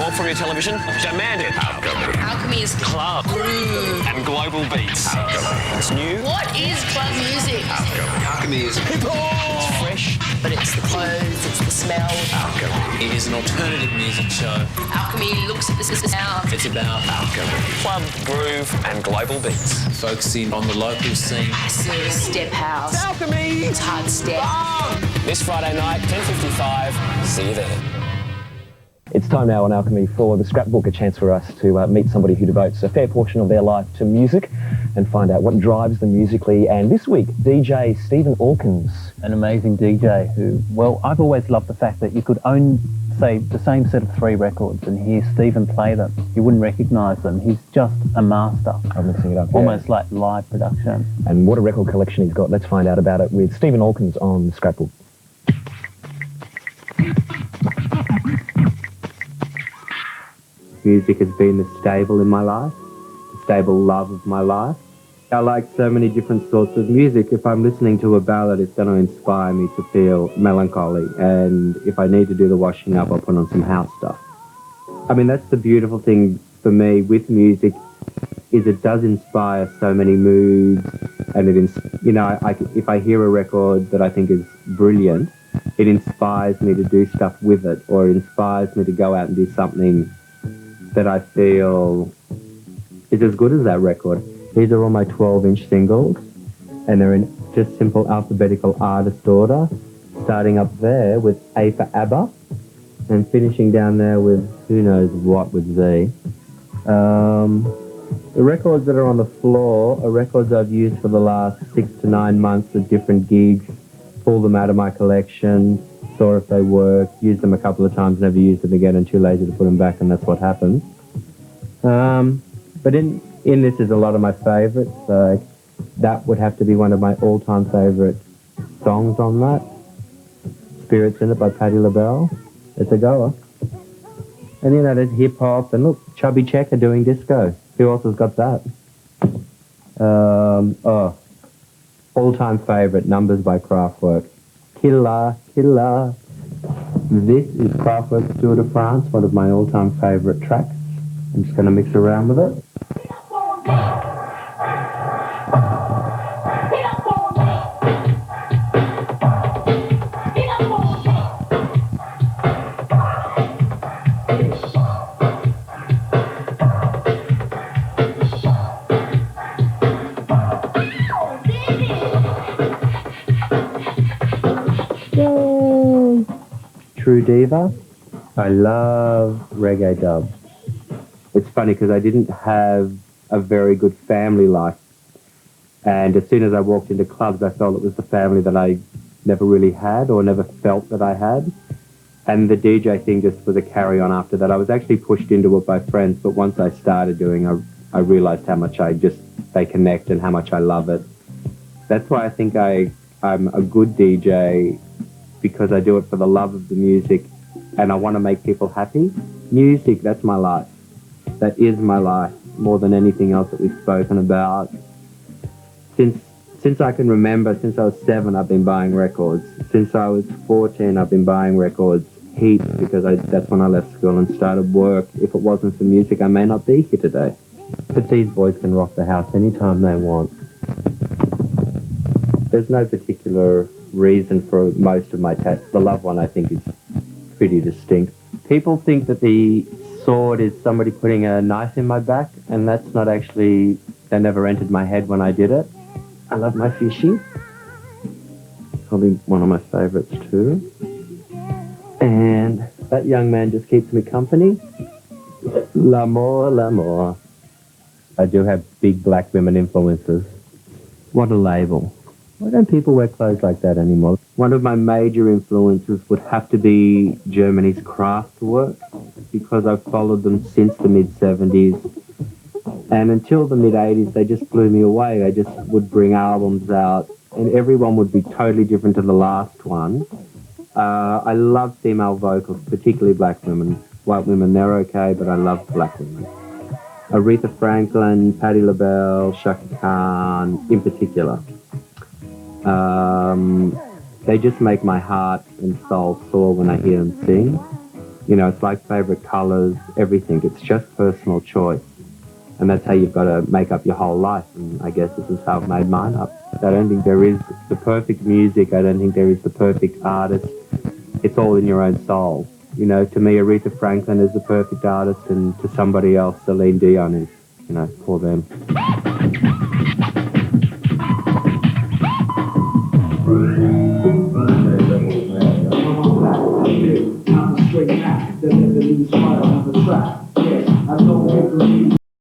More from your television? Demand it. Alchemy is Club. And global beats. It's new. What is club music? Alchemy is hip-hop. It's fresh. But it's the clothes, it's the smell. Alchemy. It is an alternative music show. Alchemy looks at the sound. It's about Alchemy. Club, groove and global beats. focusing on the local scene. Sort of step house. Alchemy. It's hard step. This Friday night, 10:55. See you there. It's time now on Alchemy for the Scrapbook, a chance for us to meet somebody who devotes a fair portion of their life to music and find out what drives them musically. And this week, DJ Stephen Allkins. An amazing DJ who, well, I've always loved the fact that you could own, say, the same set of 3 records and hear Stephen play them. You wouldn't recognise them. He's just a master. I'm mixing it up. Almost like live production. And what a record collection he's got. Let's find out about it with Stephen Allkins on the Scrapbook. Music has been the staple in my life, the stable love of my life. I like so many different sorts of music. If I'm listening to a ballad, it's going to inspire me to feel melancholy. And if I need to do the washing up, I'll put on some house stuff. I mean, that's the beautiful thing for me with music, is it does inspire so many moods. And if I hear a record that I think is brilliant, it inspires me to do stuff with it, or it inspires me to go out and do something that I feel is as good as that record. These are all my 12-inch singles, and they're in just simple alphabetical artist order, starting up there with A for ABBA, and finishing down there with who knows what with Z. The records that are on the floor are records I've used for the last 6 to 9 months at different gigs, pulled them out of my collection, saw if they work, used them a couple of times, never used them again, and too lazy to put them back, and that's what happens. But in this is a lot of my favourites. That would have to be one of my all-time favourite songs on that. Spirits in It by Patti LaBelle. It's a goer. And there's hip-hop, and look, Chubby Checker doing disco. Who else has got that? All-time favourite, Numbers by Kraftwerk. Killer, killer. This is Kraftwerk's Tour de France, one of my all-time favourite tracks. I'm just going to mix around with it. True Diva. I love reggae dub. It's funny because I didn't have a very good family life, and as soon as I walked into clubs I felt it was the family that I never really had or never felt that I had, and the DJ thing just was a carry-on after that. I was actually pushed into it by friends, but once I started doing it, I realised how much they connect and how much I love it. That's why I think I'm a good DJ, because I do it for the love of the music and I want to make people happy. Music, that's my life. That is my life, more than anything else that we've spoken about. Since I can remember, since I was 7, I've been buying records. Since I was 14, I've been buying records, heaps, because that's when I left school and started work. If it wasn't for music, I may not be here today. But these boys can rock the house anytime they want. There's no particular reason for most of my tastes. The love one, I think, is pretty distinct. People think that the sword is somebody putting a knife in my back, and that's not actually, that never entered my head when I did it. I love my fishy. Probably one of my favourites too. And that young man just keeps me company. L'amour, l'amour. I do have big black women influences. What a label. Why don't people wear clothes like that anymore? One of my major influences would have to be Germany's Kraftwerk, because I've followed them since the mid-70s. And until the mid-80s, they just blew me away. They just would bring albums out, and everyone would be totally different to the last one. I love female vocals, particularly black women. White women, they're okay, but I love black women. Aretha Franklin, Patti LaBelle, Chaka Khan, in particular. They just make my heart and soul soar when I hear them sing. You know, it's like favourite colours, everything. It's just personal choice. And that's how you've got to make up your whole life. And I guess this is how I've made mine up. I don't think there is the perfect music. I don't think there is the perfect artist. It's all in your own soul. You know, to me, Aretha Franklin is the perfect artist, and to somebody else, Celine Dion is, you know, for them.